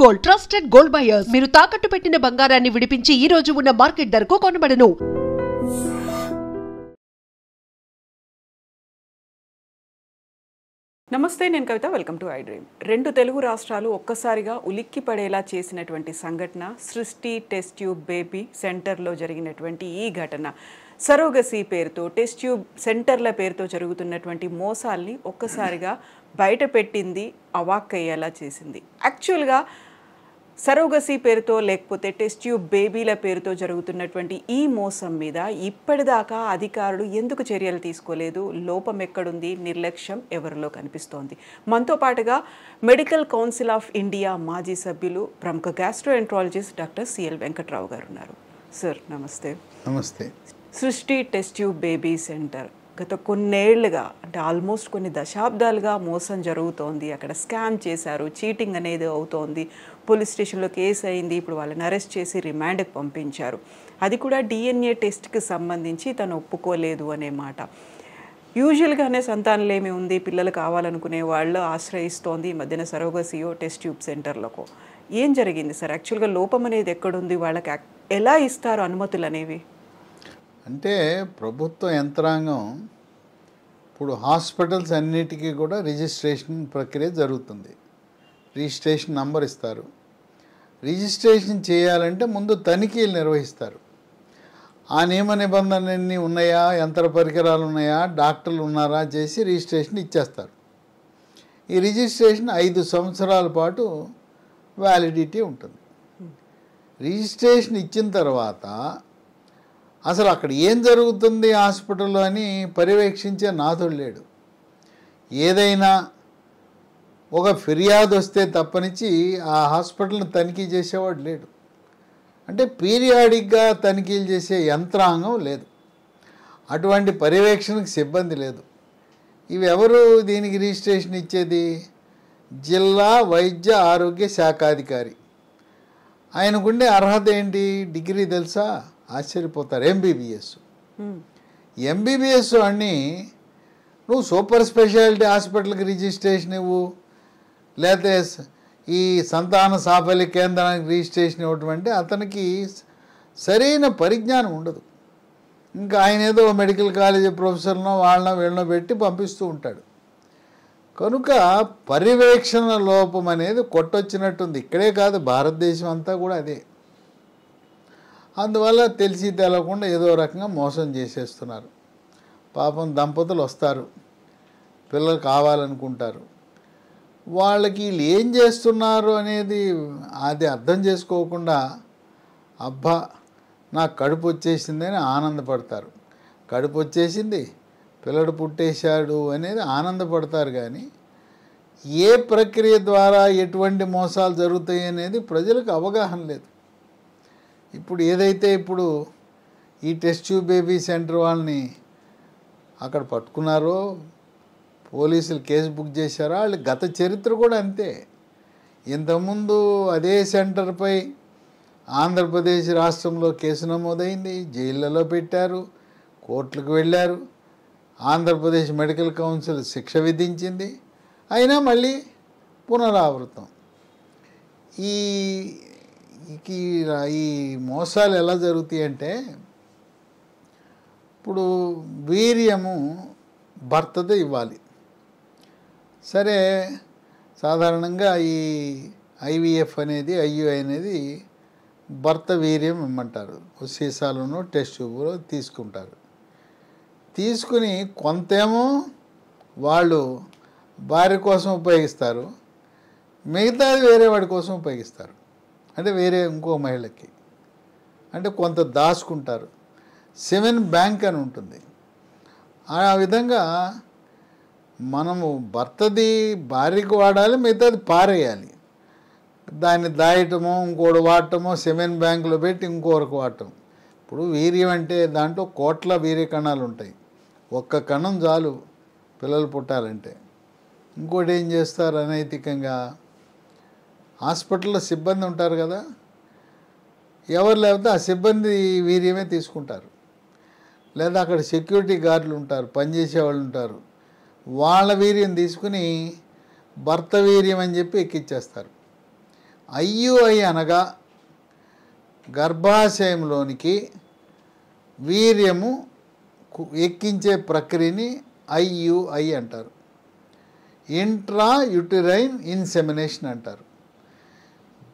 Gold, trusted gold buyers. మీరు తాకట్టు పెట్టిన బంగారాన్ని విడిపించి ఈ రోజు ఉన్న మార్కెట్ ధరకు కొనబడను. నమస్తే, నేను Kavitha. Welcome to I dream. 2 Telugu రాష్ట్రాలు ఒక్కసారిగా ఉలిక్కి పడేలా చేసినటువంటి సంఘటన సృష్టి టెస్ట్ ట్యూబ్ బేబీ సెంటర్లో జరిగినటువంటి ఈ ఘటన. సరోగసీ పేరుతో, టెస్ట్ ట్యూబ్ సెంటర్ల పేరుతో జరుగుతున్నటువంటి మోసాల్ని ఒక్కసారిగా బయటపెట్టింది, అవాక్కయ్యేలా చేసింది. యాక్చువల్గా సరోగసీ పేరుతో లేకపోతే టెస్ట్ ట్యూబ్ బేబీల పేరుతో జరుగుతున్నటువంటి ఈ మోసం మీద ఇప్పటిదాకా అధికారులు ఎందుకు చర్యలు తీసుకోలేదు? లోపం ఎక్కడుంది? నిర్లక్ష్యం ఎవరిలో కనిపిస్తోంది? మనతో పాటుగా మెడికల్ కౌన్సిల్ ఆఫ్ ఇండియా మాజీ సభ్యులు, ప్రముఖ గ్యాస్ట్రోఎంట్రాలజిస్ట్ డాక్టర్ సిఎల్ వెంకట్రావు గారు ఉన్నారు. సార్ నమస్తే. నమస్తే. సృష్టి టెస్ట్ ట్యూబ్ బేబీ సెంటర్ గత కొన్నేళ్లుగా, అంటే ఆల్మోస్ట్ కొన్ని దశాబ్దాలుగా మోసం జరుగుతోంది. అక్కడ స్కామ్ చేశారు, చీటింగ్ అనేది అవుతోంది. పోలీస్ స్టేషన్లో కేసు అయింది. ఇప్పుడు వాళ్ళని అరెస్ట్ చేసి రిమాండ్కి పంపించారు. అది కూడా డిఎన్ఏ టెస్ట్కి సంబంధించి తను ఒప్పుకోలేదు అనే మాట. యూజువల్గానే సంతానలేమి ఉంది, పిల్లలు కావాలనుకునే వాళ్ళు ఆశ్రయిస్తోంది ఈ మధ్యన సరోగసీయో టెస్ట్ ట్యూబ్ సెంటర్లకు. ఏం జరిగింది సార్? యాక్చువల్గా లోపం అనేది ఎక్కడుంది? వాళ్ళకి ఎలా ఇస్తారు అనుమతులు అనేవి? అంటే ప్రభుత్వ యంత్రాంగం ఇప్పుడు హాస్పిటల్స్ అన్నిటికీ కూడా రిజిస్ట్రేషన్ ప్రక్రియ జరుగుతుంది. రిజిస్ట్రేషన్ నంబర్ ఇస్తారు. రిజిస్ట్రేషన్ చేయాలంటే ముందు తనిఖీలు నిర్వహిస్తారు. ఆ నియమ నిబంధనలన్నీ ఉన్నాయా, యంత్ర పరికరాలు ఉన్నాయా, డాక్టర్లు ఉన్నారా చేసి రిజిస్ట్రేషన్ ఇచ్చేస్తారు. ఈ రిజిస్ట్రేషన్ 5 సంవత్సరాల పాటు వ్యాలిడిటీ ఉంటుంది. రిజిస్ట్రేషన్ ఇచ్చిన తర్వాత అసలు అక్కడ ఏం జరుగుతుంది హాస్పిటల్లో అని పర్యవేక్షించే నాథుడు లేడు. ఏదైనా ఒక ఫిర్యాదు వస్తే తప్పనిచ్చి ఆ హాస్పిటల్ని తనిఖీ చేసేవాడు లేడు. అంటే పీరియాడిక్గా తనిఖీలు చేసే యంత్రాంగం లేదు. అటువంటి పర్యవేక్షణకు సిబ్బంది లేదు. ఇవి ఎవరు దీనికి రిజిస్ట్రేషన్ ఇచ్చేది? జిల్లా వైద్య ఆరోగ్య శాఖాధికారి. ఆయనకుండే అర్హత ఏంటి? డిగ్రీ తెలుసా? ఆశ్చర్యపోతారు. ఎంబీబీఎస్ అని నువ్వు సూపర్ స్పెషాలిటీ హాస్పిటల్కి రిజిస్ట్రేషన్ ఇవ్వు, లేకపోతే ఈ సంతాన సాఫల్య కేంద్రానికి రిజిస్ట్రేషన్ ఇవ్వటం అంటే అతనికి సరైన పరిజ్ఞానం ఉండదు. ఇంకా ఆయన ఏదో మెడికల్ కాలేజీ ప్రొఫెసర్నో వాళ్ళనో వీళ్ళనో పెట్టి పంపిస్తూ ఉంటాడు. కనుక పర్యవేక్షణ లోపం అనేది కొట్టొచ్చినట్టుంది. ఇక్కడే కాదు, భారతదేశం అంతా కూడా అదే. అందువల్ల తెలిసి తెలవకుండా ఏదో రకంగా మోసం చేసేస్తున్నారు. పాపం దంపతులు వస్తారు, పిల్లలు కావాలనుకుంటారు. వాళ్ళకి వీళ్ళు ఏం చేస్తున్నారు అనేది అది అర్థం చేసుకోకుండా అబ్బా నాకు కడుపు వచ్చేసిందని ఆనందపడతారు. కడుపు వచ్చేసింది, పిల్లడు పుట్టేశాడు అనేది ఆనందపడతారు. కానీ ఏ ప్రక్రియ ద్వారా ఎటువంటి మోసాలు జరుగుతాయి అనేది ప్రజలకు అవగాహన లేదు. ఇప్పుడు ఏదైతే ఇప్పుడు ఈ టెస్ట్ ట్యూబ్ బేబీ సెంటర్ వాళ్ళని అక్కడ పట్టుకున్నారో, పోలీసులు కేసు బుక్ చేశారో, వాళ్ళ గత చరిత్ర కూడా అంతే. ఇంతకుముందు అదే సెంటర్పై ఆంధ్రప్రదేశ్ రాష్ట్రంలో కేసు నమోదైంది, జైళ్ళలో పెట్టారు, కోర్టులకు వెళ్ళారు. ఆంధ్రప్రదేశ్ మెడికల్ కౌన్సిల్ శిక్ష విధించింది. అయినా మళ్ళీ పునరావృతం. ఈ మోసాలు ఎలా జరుగుతాయి అంటే, ఇప్పుడు వీర్యము భర్తతో ఇవ్వాలి. సరే, సాధారణంగా ఈ ఐవీఎఫ్ అనేది, ఐయుఐ అనేది భర్త వీర్యం ఇమ్మంటారు. సీసాలను టెస్ట్ ట్యూబ్లో తీసుకుంటారు. తీసుకుని కొంతేమో వాళ్ళు భార్య కోసం ఉపయోగిస్తారు, మిగతాది వేరే వాడి కోసం ఉపయోగిస్తారు. అంటే వేరే ఇంకో మహిళకి, అంటే కొంత దాచుకుంటారు. సెమెన్ బ్యాంక్ అని ఉంటుంది. ఆ విధంగా మనము భర్తది భార్యకు వాడాలి, మిగతాది పారేయాలి. దాన్ని దాయటమో ఇంకోటి వాడటమో, సెమెన్ బ్యాంకులో పెట్టి ఇంకొకరికి వాడటం. ఇప్పుడు వీర్యం అంటే దాంట్లో కోట్ల వీర్య కణాలు ఉంటాయి. ఒక్క కణం చాలు పిల్లలు పుట్టాలంటే. ఇంకోటి ఏం చేస్తారు అనైతికంగా, హాస్పిటల్లో సిబ్బంది ఉంటారు కదా, ఎవరు లేకపోతే ఆ సిబ్బంది వీర్యమే తీసుకుంటారు. లేదా అక్కడ సెక్యూరిటీ గార్డులు ఉంటారు, పనిచేసే వాళ్ళు ఉంటారు, వాళ్ళ వీర్యం తీసుకుని భర్త వీర్యం అని చెప్పి ఎక్కిచ్చేస్తారు. ఐయుఐ అనగా గర్భాశయంలోనికి వీర్యము ఎక్కించే ప్రక్రియని ఐయుఐ అంటారు. ఇంట్రా యూటరైన్ ఇన్సెమినేషన్ అంటారు.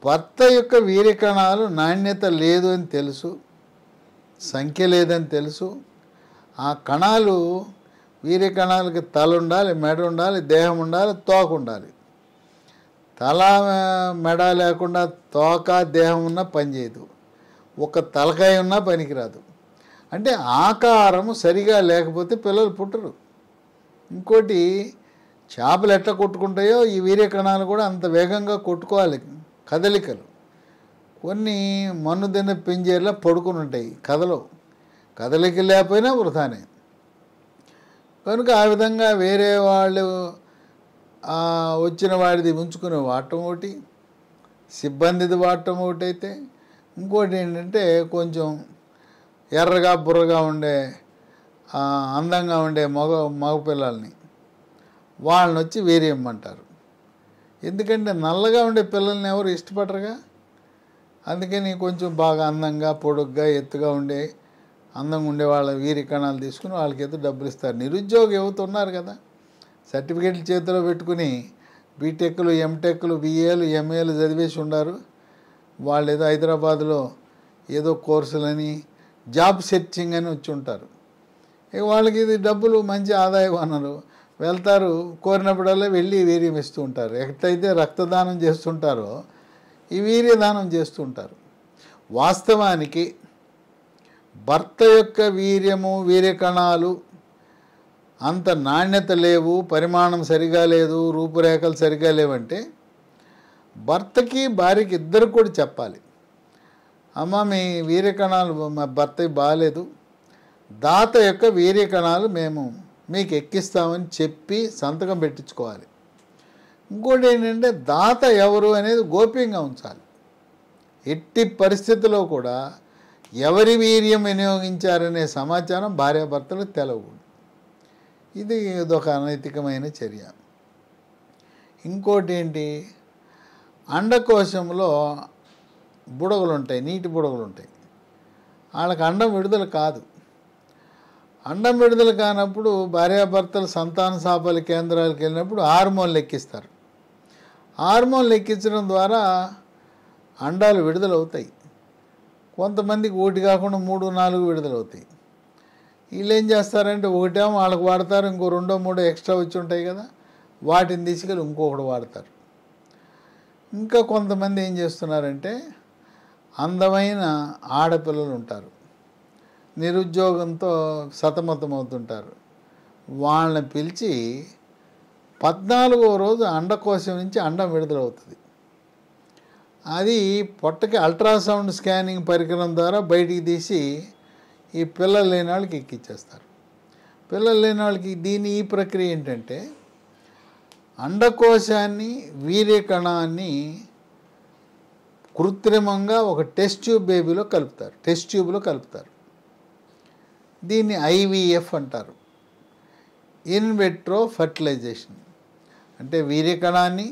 భర్త యొక్క వీర్యకణాలు నాణ్యత లేదు అని తెలుసు, సంఖ్య లేదని తెలుసు. ఆ కణాలు వీర్యకణాలకి తల ఉండాలి, మెడ ఉండాలి, దేహం ఉండాలి, తోక ఉండాలి. తల మెడ లేకుండా తోక దేహం ఉన్నా పనిచేయదు, ఒక తలకాయ ఉన్నా పనికిరాదు. అంటే ఆకారము సరిగా లేకపోతే పిల్లలు పుట్టరు. ఇంకోటి చేపలు ఎట్లా కొట్టుకుంటాయో ఈ వీర్యకణాలు కూడా అంత వేగంగా కొట్టుకోవాలి. కదలికలు కొన్ని మన్నుదిన్న పింజేర్లా పడుకుని ఉంటాయి, కదలిక లేకపోయినా వృధానే. కనుక ఆ విధంగా వేరే వాళ్ళు వచ్చిన వాడిది ఉంచుకునే వాడటం ఒకటి, సిబ్బందిది వాడటం ఒకటి అయితే, ఇంకోటి ఏంటంటే కొంచెం ఎర్రగా బుర్రగా ఉండే అందంగా ఉండే మగపిల్లల్ని వాళ్ళని వచ్చి వీర్యమ్మంటారు. ఎందుకంటే నల్లగా ఉండే పిల్లల్ని ఎవరు ఇష్టపడరుగా. అందుకని కొంచెం బాగా అందంగా పొడుగ్గా ఎత్తుగా ఉండే అందంగా ఉండే వాళ్ళ వీర్యకణాలు తీసుకుని వాళ్ళకి ఏదో డబ్బులు ఇస్తారు. నిరుద్యోగ యువత ఉన్నారు కదా, సర్టిఫికేట్లు చేతిలో పెట్టుకుని బీటెక్లు, ఎంటెక్లు, బిఏలు, ఎంఏలు చదివేసి ఉన్నారు. వాళ్ళు ఏదో హైదరాబాద్లో ఏదో కోర్సులని జాబ్ సెర్చింగ్ అని వచ్చి ఉంటారు. ఇక వాళ్ళకి ఇది డబ్బులు మంచి ఆదాయ వనరు. వెళ్తారు, కోరినప్పుడల్లా వెళ్ళి వీర్యం ఇస్తూ ఉంటారు. ఎట్లయితే రక్తదానం చేస్తుంటారో ఈ వీర్యదానం చేస్తుంటారు. వాస్తవానికి భర్త యొక్క వీర్యము, వీర్యకణాలు అంత నాణ్యత లేవు, పరిమాణం సరిగా లేదు, రూపురేఖలు సరిగా లేవంటే భర్తకి భార్యకి ఇద్దరు కూడా చెప్పాలి, అమ్మ మీ వీర్యకణాలు మా భర్తకి బాగాలేదు, దాత యొక్క వీర్యకణాలు మేము మీకు ఎక్కిస్తామని చెప్పి సంతకం పెట్టించుకోవాలి. ఇంకోటి ఏంటంటే దాత ఎవరు అనేది గోప్యంగా ఉంచాలి. ఎట్టి పరిస్థితుల్లో కూడా ఎవరి వీర్యం వినియోగించారనే సమాచారం భార్యాభర్తలకు తెలవకూడదు. ఇది ఒక అనైతికమైన చర్య. ఇంకోటి ఏంటి, అండకోశంలో బుడగలు ఉంటాయి, నీటి బుడగలు ఉంటాయి. వాళ్ళకి అండం విడుదల కాదు. అండం విడుదల కానప్పుడు భార్యాభర్తలు సంతాన సాఫల్య కేంద్రాలకు వెళ్ళినప్పుడు హార్మోన్లు ఎక్కిస్తారు. హార్మోన్లు ఎక్కించడం ద్వారా అండాలు విడుదలవుతాయి. కొంతమందికి ఒకటి కాకుండా 3, 4 విడుదలవుతాయి. వీళ్ళు ఏం చేస్తారంటే ఒకటేమో వాళ్ళకి వాడతారు, ఇంకో 2, 3 ఎక్స్ట్రా వచ్చి ఉంటాయి కదా, వాటిని తీసుకెళ్ళి ఇంకొకటి వాడతారు. ఇంకా కొంతమంది ఏం చేస్తున్నారంటే అందమైన ఆడపిల్లలు ఉంటారు, నిరుద్యోగంతో సతమతమవుతుంటారు. వాళ్ళని పిలిచి 14వ రోజు అండకోశం నుంచి అండం విడుదలవుతుంది. అది పొట్టకి అల్ట్రాసౌండ్ స్కానింగ్ పరికరం ద్వారా బయటికి తీసి ఈ పిల్లలు లేని వాళ్ళకి ఎక్కిచ్చేస్తారు. పిల్లలు లేని వాళ్ళకి ఈ ప్రక్రియ ఏంటంటే అండకోశాన్ని, వీర్యకణాన్ని కృత్రిమంగా ఒక టెస్ట్ ట్యూబ్లో కలుపుతారు. దీన్ని ఐవీఎఫ్ అంటారు, ఇన్ విట్రో ఫర్టిలైజేషన్. అంటే వీర్యకణాన్ని,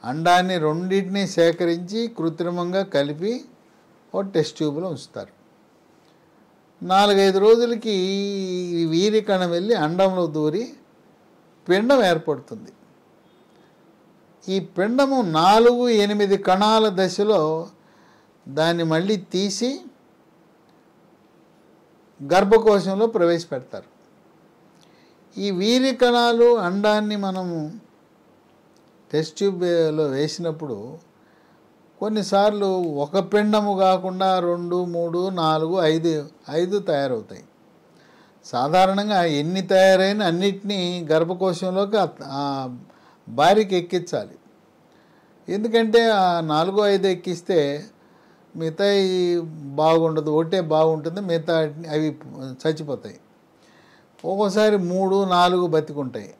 అండాన్ని రెండింటినీ సేకరించి కృత్రిమంగా కలిపి ఒక టెస్ట్ ట్యూబ్లో ఉంచుతారు. 4-5 రోజులకి ఈ వీర్యకణం వెళ్ళి అండంలో దూరి పిండం ఏర్పడుతుంది. ఈ పిండము 4-8 కణాల దశలో దాన్ని మళ్ళీ తీసి గర్భకోశంలో ప్రవేశపెడతారు. ఈ వీర్యకణాలు అండాన్ని మనము టెస్ట్ ట్యూబ్లో వేసినప్పుడు కొన్నిసార్లు ఒక పిండము కాకుండా 2, 3, 4, 5 తయారవుతాయి. సాధారణంగా ఎన్ని తయారైన అన్నిటినీ గర్భకోశంలోకి భార్యకి ఎక్కించాలి. ఎందుకంటే 4, 5 ఎక్కిస్తే మిగతా బాగుండదు, ఒకటే బాగుంటుంది, మిగతా అవి చచ్చిపోతాయి. ఒక్కోసారి 3, 4 బతికుంటాయి.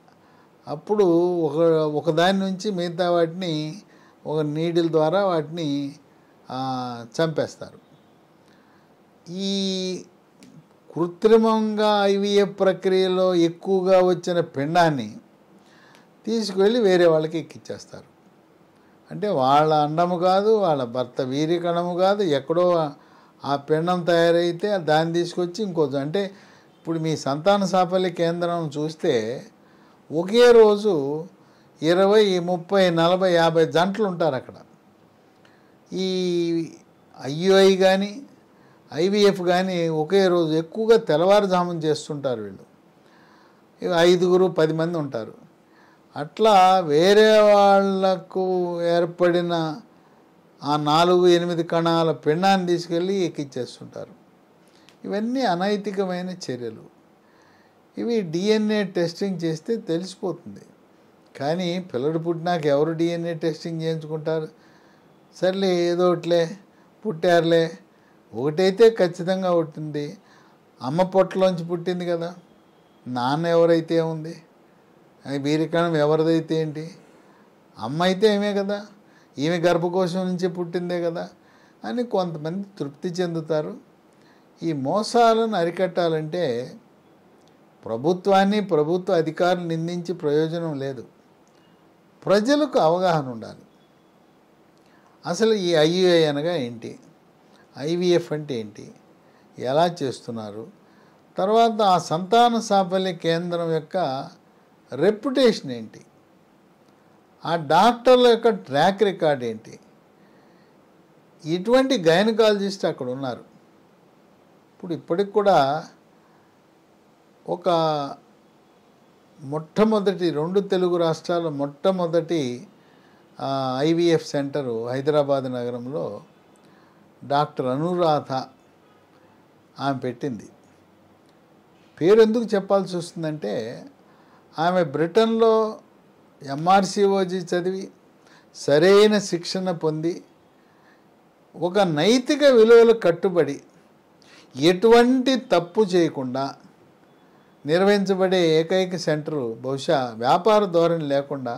అప్పుడు ఒకదాని నుంచి మిగతా వాటిని ఒక నీడిల్ ద్వారా వాటిని చంపేస్తారు. ఈ కృత్రిమంగా ఐవీఎఫ్ ప్రక్రియలో ఎక్కువగా వచ్చిన పిండాన్ని తీసుకువెళ్ళి వేరే వాళ్ళకి ఎక్కిచ్చేస్తారు. అంటే వాళ్ళ అండము కాదు, వాళ్ళ భర్త వీర్యకణము కాదు, ఎక్కడో ఆ పిండం తయారైతే దాన్ని తీసుకొచ్చి ఇంకోటి. అంటే ఇప్పుడు మీ సంతాన సాఫల్య కేంద్రం చూస్తే ఒకే రోజు 20, 30, 40, 50 జంటలు ఉంటారు అక్కడ. ఈ ఐయుఐ కానీ ఐవీఎఫ్ కానీ ఒకే రోజు ఎక్కువగా తెల్లవారుజామున చేస్తుంటారు వీళ్ళు. 5, 10 మంది ఉంటారు. అట్లా వేరే వాళ్లకు ఏర్పడిన ఆ 4, 8 కణాల పిండాన్ని తీసుకెళ్ళి ఎక్కిచ్చేస్తుంటారు. ఇవన్నీ అనైతికమైన చర్యలు. ఇవి డిఎన్ఏ టెస్టింగ్ చేస్తే తెలిసిపోతుంది. కానీ పిల్లడు పుట్టినాక ఎవరు డిఎన్ఏ టెస్టింగ్ చేయించుకుంటారు? సర్లే ఏదో ఒకటిలే పుట్టారులే, ఒకటైతే ఖచ్చితంగా ఉంటుంది. అమ్మ పొట్టలోంచి పుట్టింది కదా, నాన్న ఎవరైతే ఉంది, వీరికణం ఎవరిదైతే ఏంటి, అమ్మ అయితే ఏమే కదా, ఈమె గర్భకోశం నుంచి పుట్టిందే కదా అని కొంతమంది తృప్తి చెందుతారు. ఈ మోసాలను అరికట్టాలంటే ప్రభుత్వాన్ని, ప్రభుత్వ అధికారులు నిందించి ప్రయోజనం లేదు. ప్రజలకు అవగాహన ఉండాలి. అసలు ఈ ఐయుఐ అనగా ఏంటి, ఐవీఎఫ్ అంటే ఏంటి, ఎలా చేస్తున్నారు, తర్వాత ఆ సంతాన సాఫల్య కేంద్రం యొక్క రెప్యుటేషన్ ఏంటి, ఆ డాక్టర్ల యొక్క ట్రాక్ రికార్డ్ ఏంటి. ఇటువంటి గైనకాలజిస్ట్ అక్కడ ఉన్నారు. ఇప్పటికి కూడా ఒక మొట్టమొదటి 2 తెలుగు రాష్ట్రాల మొట్టమొదటి ఐవీఎఫ్ సెంటరు హైదరాబాద్ నగరంలో డాక్టర్ అనురాధ ఆమె పెట్టింది. పేరు ఎందుకు చెప్పాల్సి వస్తుందంటే ఆమె బ్రిటన్లో ఎంఆర్సిఓజీ చదివి సరైన శిక్షణ పొంది ఒక నైతిక విలువలు కట్టుబడి ఎటువంటి తప్పు చేయకుండా నిర్వహించబడే ఏకైక సెంటరు, బహుశా వ్యాపార ధోరణి లేకుండా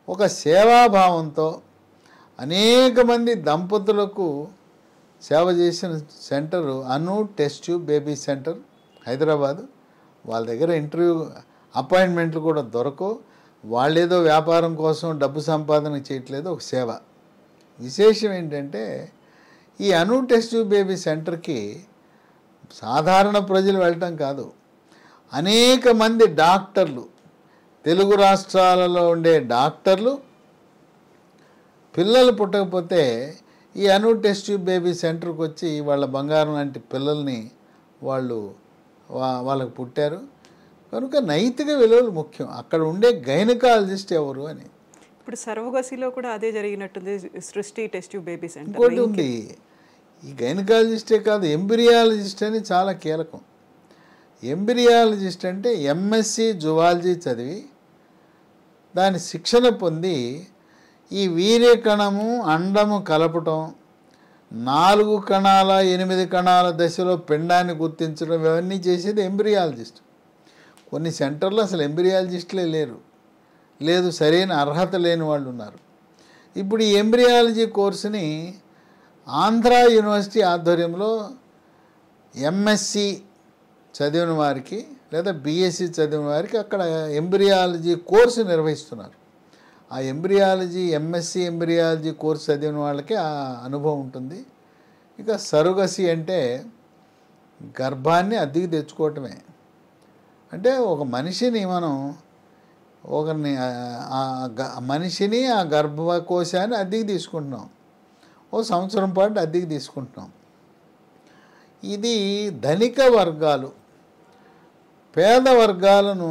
ఒక సేవాభావంతో అనేక మంది దంపతులకు సేవ చేసిన సెంటరు అను test tube baby centre Hyderabad. వాళ్ళ దగ్గర ఇంటర్వ్యూ అపాయింట్మెంట్లు కూడా దొరకవు. వాళ్ళేదో వ్యాపారం కోసం డబ్బు సంపాదన చేయట్లేదు, ఒక సేవ. విశేషం ఏంటంటే ఈ అను టెస్ట్ ట్యూబ్ బేబీ సెంటర్కి సాధారణ ప్రజలు వెళ్ళటం కాదు, అనేక మంది డాక్టర్లు, తెలుగు రాష్ట్రాలలో ఉండే డాక్టర్లు పిల్లలు పుట్టకపోతే ఈ అను టెస్ట్ ట్యూబ్ బేబీ సెంటర్కి వచ్చి వాళ్ళ బంగారం లాంటి పిల్లల్ని వాళ్ళకు పుట్టారు. కనుక నైతిక విలువలు ముఖ్యం. అక్కడ ఉండే గైనకాలజిస్ట్ ఎవరు అని. ఇప్పుడు సర్వగసిలో కూడా అదే జరిగినట్టుంది. సృష్టి టెస్ట్ ట్యూబ్ బేబీ సెంటర్ ఇంకోటి ఉంది. ఈ గైనకాలజిస్టే కాదు, ఎంబ్రియాలజిస్ట్ అని చాలా కీలకం. ఎంబ్రియాలజిస్ట్ అంటే ఎంఎస్సి జువాలజీ చదివి దాని శిక్షణ పొంది ఈ వీర్యకణము అండము కలపటం, 4 కణాల 8 కణాల దశలో పిండాన్ని గుర్తించడం, ఇవన్నీ చేసేది ఎంబ్రియాలజిస్ట్. కొన్ని సెంటర్లో అసలు ఎంబ్రియాలజిస్టులే లేదు, సరైన అర్హత లేని వాళ్ళు ఉన్నారు. ఇప్పుడు ఈ ఎంబ్రియాలజీ కోర్సుని ఆంధ్ర యూనివర్సిటీ ఆధ్వర్యంలో ఎంఎస్సి చదివిన వారికి లేదా బీఎస్సీ చదివిన వారికి అక్కడ ఎంబ్రియాలజీ కోర్సు నిర్వహిస్తున్నారు. ఆ ఎంబ్రియాలజీ ఎంఎస్సి ఎంబ్రియాలజీ కోర్సు చదివిన వాళ్ళకి ఆ అనుభవం ఉంటుంది. ఇక సరుగసి అంటే గర్భాన్ని అద్దెకి తెచ్చుకోవటమే. అంటే ఒక మనిషిని మనం మనిషిని ఆ గర్భకోశాన్ని అద్దెకి తీసుకుంటున్నాం, 1 సంవత్సరం పాటు అద్దెకి తీసుకుంటున్నాం. ఇది ధనిక వర్గాలు పేద వర్గాలను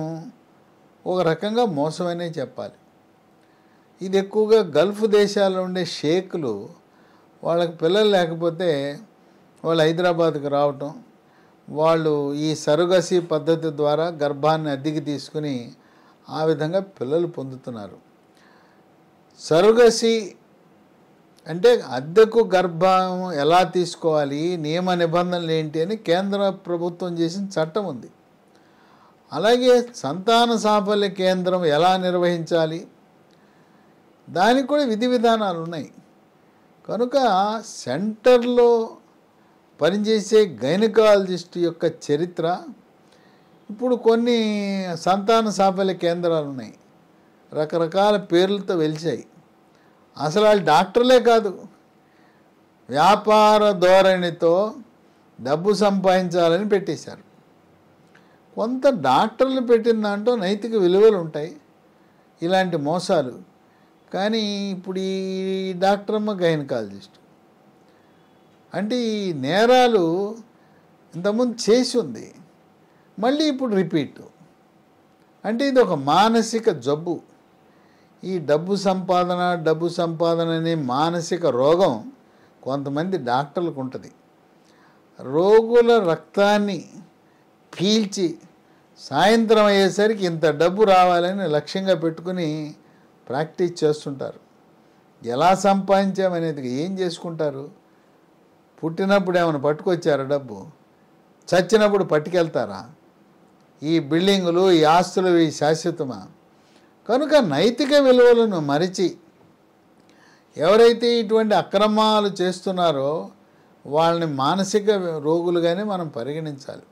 ఒక రకంగా మోసమనే చెప్పాలి. ఇది ఎక్కువగా గల్ఫ్ దేశాల్లో ఉండే షేకులు వాళ్ళకి పిల్లలు లేకపోతే వాళ్ళు హైదరాబాద్కి రావటం, వాళ్ళు ఈ సరుగసి పద్ధతి ద్వారా గర్భాన్ని అద్దెకి తీసుకుని ఆ విధంగా పిల్లలు పొందుతున్నారు. సరుగసి అంటే అద్దెకు గర్భం ఎలా తీసుకోవాలి, నియమ నిబంధనలు ఏంటి అని కేంద్ర ప్రభుత్వం చేసిన చట్టం ఉంది. అలాగే సంతాన సాఫల్య కేంద్రం ఎలా నిర్వహించాలి, దానికి కూడా విధి విధానాలు ఉన్నాయి. కనుక సెంటర్లో పనిచేసే గైనకాలజిస్ట్ యొక్క చరిత్ర, ఇప్పుడు కొన్ని సంతాన సాఫల్య కేంద్రాలు ఉన్నాయి, రకరకాల పేర్లతో వెలిచాయి. అసలు వాళ్ళు డాక్టర్లే కాదు, వ్యాపార ధోరణితో డబ్బు సంపాదించాలని పెట్టేశారు. కొంత డాక్టర్లు పెట్టిన దాంట్లో నైతిక విలువలు ఉంటాయి, ఇలాంటి మోసాలు. కానీ ఇప్పుడు ఈ డాక్టర్ అమ్మ గైనకాలజిస్ట్ అంటే ఈ నేరాలు ఇంతకుముందు చేసి ఉంది, మళ్ళీ ఇప్పుడు రిపీట్. అంటే ఇది ఒక మానసిక జబ్బు. ఈ డబ్బు సంపాదన అనే మానసిక రోగం కొంతమంది డాక్టర్లకు ఉంటుంది. రోగుల రక్తాన్ని పీల్చి సాయంత్రం అయ్యేసరికి ఇంత డబ్బు రావాలని లక్ష్యంగా పెట్టుకుని ప్రాక్టీస్ చేస్తుంటారు. ఎలా సంపాదించామనేది ఏం చేసుకుంటారు? పుట్టినప్పుడు ఏమైనా పట్టుకొచ్చారా డబ్బు? చచ్చినప్పుడు పట్టుకెళ్తారా? ఈ బిల్డింగులు, ఈ ఆస్తులు ఈ శాశ్వతమా? కనుక నైతిక విలువలను మరిచి ఎవరైతే ఇటువంటి అక్రమాలు చేస్తున్నారో వాళ్ళని మానసిక రోగులుగానే మనం పరిగణించాలి.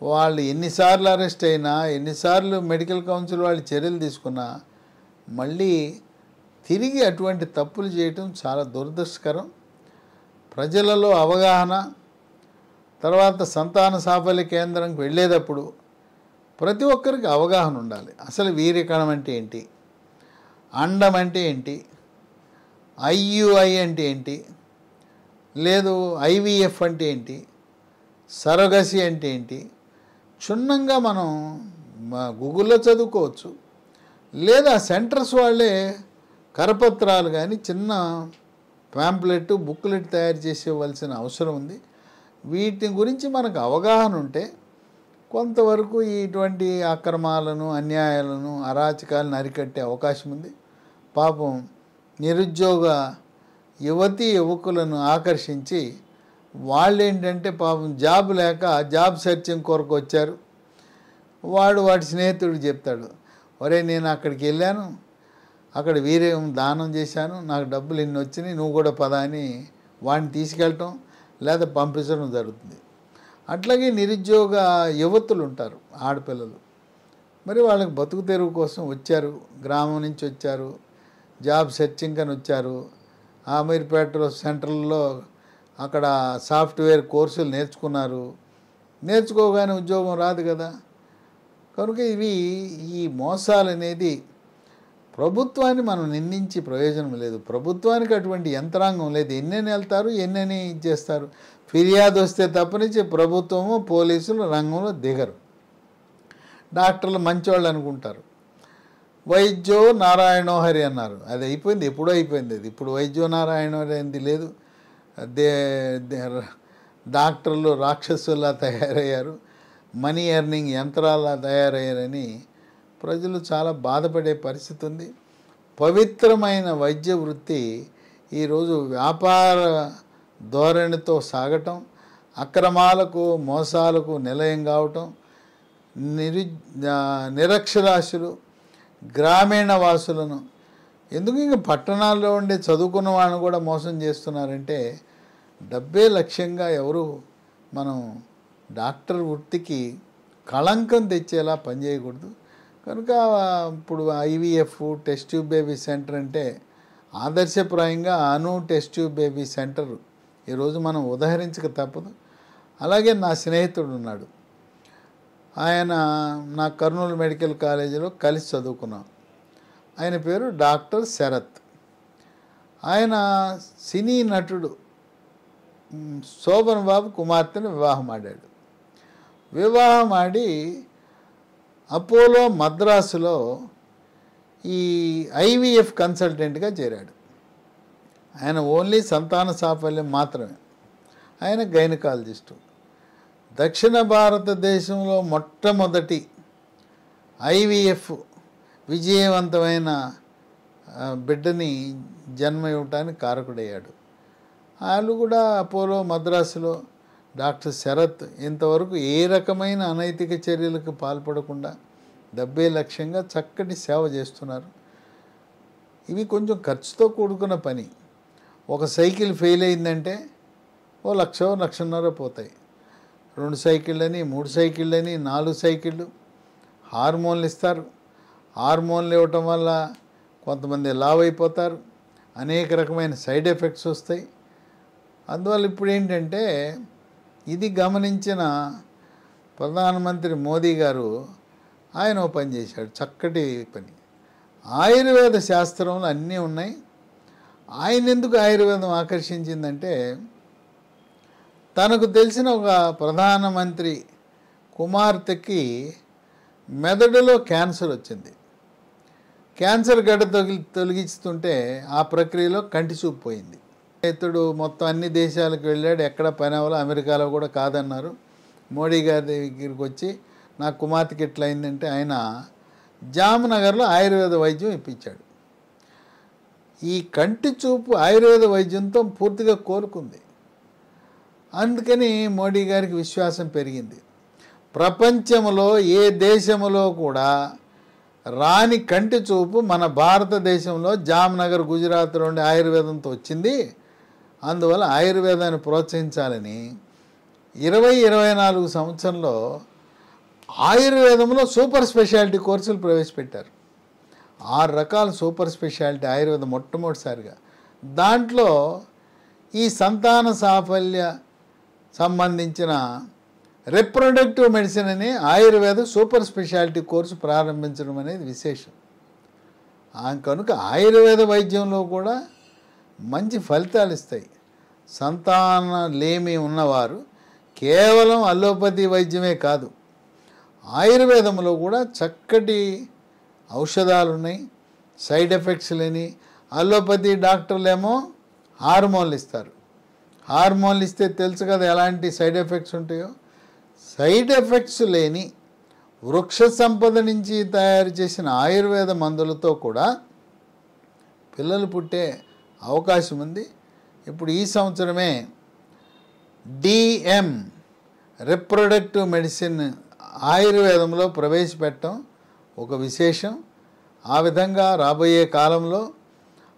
వాళ్ళు ఎన్నిసార్లు అరెస్ట్ అయినా, ఎన్నిసార్లు మెడికల్ కౌన్సిల్ వాళ్ళు చర్యలు తీసుకున్నా మళ్ళీ తిరిగి అటువంటి తప్పులు చేయటం చాలా దురదృష్టకరం. ప్రజలలో అవగాహన, తర్వాత సంతాన సాఫల్య కేంద్రంకి వెళ్ళేటప్పుడు ప్రతి ఒక్కరికి అవగాహన ఉండాలి. అసలు వీర్యకణం అంటే ఏంటి, అండం అంటే ఏంటి, ఐయుఐ అంటే ఏంటి, లేదు ఐవీఎఫ్ అంటే ఏంటి, సరోగసీ అంటే ఏంటి, క్షుణ్ణంగా మనం గూగుల్లో చదువుకోవచ్చు. లేదా సెంటర్స్ వాళ్ళే కరపత్రాలు కానీ చిన్న ప్యాంప్లెట్, బుక్లెట్ తయారు చేసేవలసిన అవసరం ఉంది. వీటి గురించి మనకు అవగాహన ఉంటే కొంతవరకు ఇటువంటి అక్రమాలను, అన్యాయాలను, అరాచకాలను అరికట్టే అవకాశం ఉంది. పాపం నిరుద్యోగ యువకులను ఆకర్షించి వాళ్ళేంటంటే పాపం జాబ్ లేక జాబ్ సెర్చింగ్ కొరకు వచ్చారు. వాడి స్నేహితుడు చెప్తాడు, ఒరే నేను అక్కడికి వెళ్ళాను, అక్కడ వీర్యం దానం చేశాను, నాకు డబ్బులు ఇన్ని వచ్చినాయి, నువ్వు కూడా పదా అని వాడిని తీసుకెళ్ళటం లేదా పంపించడం జరుగుతుంది. అట్లాగే నిరుద్యోగ యువతులు ఉంటారు, ఆడపిల్లలు. మరి వాళ్ళకి బతుకు తెరువు కోసం వచ్చారు, గ్రామం నుంచి వచ్చారు, జాబ్ సెర్చింగ్ అని వచ్చారు. అమీర్పేటలో సెంటర్లో అక్కడ సాఫ్ట్వేర్ కోర్సులు నేర్చుకోగానే ఉద్యోగం రాదు కదా. కనుక ఈ మోసాలు అనేది ప్రభుత్వాన్ని మనం నిందించి ప్రయోజనం లేదు. ప్రభుత్వానికి అటువంటి యంత్రాంగం లేదు. ఎన్నెన్ని వెళ్తారు, ఎన్నెన్ని చేస్తారు. ఫిర్యాదు వస్తే తప్పనిచ్చి ప్రభుత్వము, పోలీసులు రంగంలో దిగరు. డాక్టర్లు మంచివాళ్ళు అనుకుంటారు. వైద్యో నారాయణో హరి అన్నారు, అది అయిపోయింది, ఎప్పుడో అయిపోయింది. అది ఇప్పుడు వైద్యో నారాయణో హరి అనేది లేదు. డాక్టర్లు రాక్షసుల్లా తయారయ్యారు, మనీ ఎర్నింగ్ యంత్రాల్లా తయారయ్యారని ప్రజలు చాలా బాధపడే పరిస్థితి ఉంది. పవిత్రమైన వైద్య వృత్తి ఈరోజు వ్యాపార ధోరణితో సాగటం, అక్రమాలకు, మోసాలకు నిలయం కావటం, నిరక్షరాస్యులు, గ్రామీణ వాసులను, ఎందుకు ఇంక పట్టణాల్లో ఉండే చదువుకున్న వాళ్ళని కూడా మోసం చేస్తున్నారంటే డబ్బే లక్ష్యంగా ఎవరు మనం డాక్టర్ వృత్తికి కళంకం తెచ్చేలా పనిచేయకూడదు. కనుక ఇప్పుడు IVF test tube baby centre అంటే ఆదర్శప్రాయంగా అను టెస్ట్ ట్యూబ్ బేబీ సెంటర్ ఈరోజు మనం ఉదహరించక తప్పదు. అలాగే నా స్నేహితుడు ఉన్నాడు, ఆయన నా కర్నూలు మెడికల్ కాలేజీలో కలిసి చదువుకున్నాం. ఆయన పేరు డాక్టర్ శరత్. ఆయన సినీ నటుడు శోభన్ బాబు కుమార్తెను వివాహం ఆడాడు. వివాహం ఆడి అపోలో మద్రాసులో ఈ ఐవీఎఫ్ కన్సల్టెంట్గా చేరాడు. ఆయన ఓన్లీ సంతాన సాఫల్యం మాత్రమే. ఆయన గైనకాలజిస్టు. దక్షిణ భారతదేశంలో మొట్టమొదటి ఐవీఎఫ్ విజయవంతమైన బిడ్డని జన్మ ఇవ్వటానికి కారకుడయ్యాడు. వాళ్ళు కూడా అపోలో మద్రాసులో డాక్టర్ శరత్ ఇంతవరకు ఏ రకమైన అనైతిక చర్యలకు పాల్పడకుండా డబ్బే లక్ష్యంగా చక్కటి సేవ చేస్తున్నారు. ఇవి కొంచెం ఖర్చుతో కూడుకున్న పని. ఒక సైకిల్ ఫెయిల్ అయిందంటే ఓ 1,00,000-1,50,000 పోతాయి. 2 సైకిళ్ళని, 3 సైకిళ్ళని, 4 సైకిళ్ళు. హార్మోన్లు ఇస్తారు. హార్మోన్లు ఇవ్వటం వల్ల కొంతమంది లావ్ అయిపోతారు, అనేక రకమైన సైడ్ ఎఫెక్ట్స్ వస్తాయి. అందువల్ల ఇప్పుడు ఏంటంటే ఇది గమనించిన ప్రధానమంత్రి మోదీ గారు ఆయన ఓ పని చేశాడు, చక్కటి పని. ఆయుర్వేద శాస్త్రంలో అన్నీ ఉన్నాయి. ఆయన ఎందుకు ఆయుర్వేదం ఆకర్షించిందంటే తనకు తెలిసిన ఒక ప్రధానమంత్రి కుమార్తెకి మెదడులో క్యాన్సర్ వచ్చింది. క్యాన్సర్ గడ్డ తొలగిస్తుంటే ఆ ప్రక్రియలో కంటి చూపు పోయింది. ఇతడు మొత్తం అన్ని దేశాలకు వెళ్ళాడు, ఎక్కడ పని అవ్వాలో, అమెరికాలో కూడా కాదన్నారు. మోడీ గారి దగ్గరికి వచ్చి నా కుమార్తెకి ఎట్లా అయిందంటే ఆయన జామ్నగర్లో ఆయుర్వేద వైద్యం ఇప్పించాడు. ఈ కంటి చూపు ఆయుర్వేద వైద్యంతో పూర్తిగా కోలుకుంది. అందుకని మోడీ గారికి విశ్వాసం పెరిగింది. ప్రపంచంలో ఏ దేశంలో కూడా రాని కంటి చూపు మన భారతదేశంలో జామ్నగర్ గుజరాత్ నుండి ఆయుర్వేదంతో వచ్చింది. అందువల్ల ఆయుర్వేదాన్ని ప్రోత్సహించాలని 2024 సంవత్సరంలో ఆయుర్వేదంలో సూపర్ స్పెషాలిటీ కోర్సులు ప్రవేశపెట్టారు. 6 రకాల సూపర్ స్పెషాలిటీ ఆయుర్వేదం మొట్టమొదటిసారిగా. దాంట్లో ఈ సంతాన సాఫల్య సంబంధించిన రిప్రొడక్టివ్ మెడిసిన్ అని ఆయుర్వేద సూపర్ స్పెషాలిటీ కోర్సు ప్రారంభించడం అనేది విశేషం. కనుక ఆయుర్వేద వైద్యంలో కూడా మంచి ఫలితాలు ఇస్తాయి. సంతానలేమి ఉన్నవారు కేవలం అలోపతి వైద్యమే కాదు, ఆయుర్వేదంలో కూడా చక్కటి ఔషధాలు ఉన్నాయి, సైడ్ ఎఫెక్ట్స్ లేని. అలోపతి డాక్టర్లేమో హార్మోన్లు ఇస్తారు. హార్మోన్లు ఇస్తే తెలుసు కదా ఎలాంటి సైడ్ ఎఫెక్ట్స్ ఉంటాయో. సైడ్ ఎఫెక్ట్స్ లేని వృక్ష సంపద నుంచి తయారు చేసిన ఆయుర్వేద మందులతో కూడా పిల్లలు పుట్టే అవకాశం ఉంది. ఇప్పుడు ఈ సంవత్సరమే డిఎం రిప్రొడక్టివ్ మెడిసిన్ ఆయుర్వేదంలో ప్రవేశపెట్టడం ఒక విశేషం. ఆ విధంగా రాబోయే కాలంలో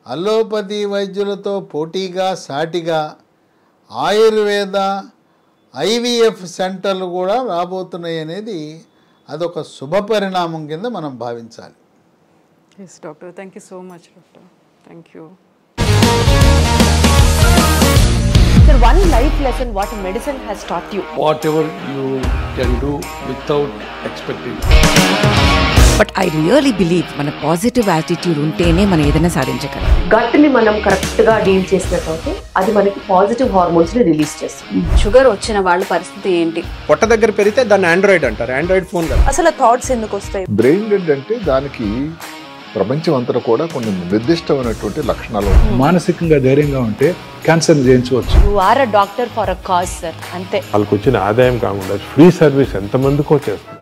అలోపతి వైద్యులతో పోటీగా సాటిగా ఆయుర్వేద ఐవీఎఫ్ సెంటర్లు కూడా రాబోతున్నాయి అనేది అదొక శుభ పరిణామం కింద మనం భావించాలి. Yes doctor, thank you so much doctor. Thank you. Sir, one life lesson what medicine has taught you. Whatever you can do without expecting. But I really believe మన పాజిటివ్ యాటిట్యూడ్ ఉంటేనే మనం ఏదైనా సాధించగలం. గట్ని మనం కరెక్ట్గా డీల్ చేసినట్లయితే అది మనకి పాజిటివ్ హార్మోన్స్ని రిలీజ్ చేస్తుంది. షుగర్ వచ్చిన వాళ్ళ పరిస్థితి ఏంటి? పొట్ట దగ్గర పెరిగితే దాన్ని ఆండ్రాయిడ్ అంటారు, ఆండ్రాయిడ్ ఫోన్ కదా. అసలు థాట్స్ ఎందుకు వస్తాయి? బ్రెయిన్ డెడ్ అంటే దానికి ప్రపంచం అంతా కూడా కొన్ని నిర్దిష్టమైనటువంటి లక్షణాలు. మానసికంగా ధైర్యంగా ఉంటే క్యాన్సర్ జయించవచ్చు. You are a doctor for a cause sir, అంతే. వాళ్ళకి వచ్చిన ఆదాయం కాకుండా ఫ్రీ సర్వీస్ ఎంతమందికో చేస్తుంది.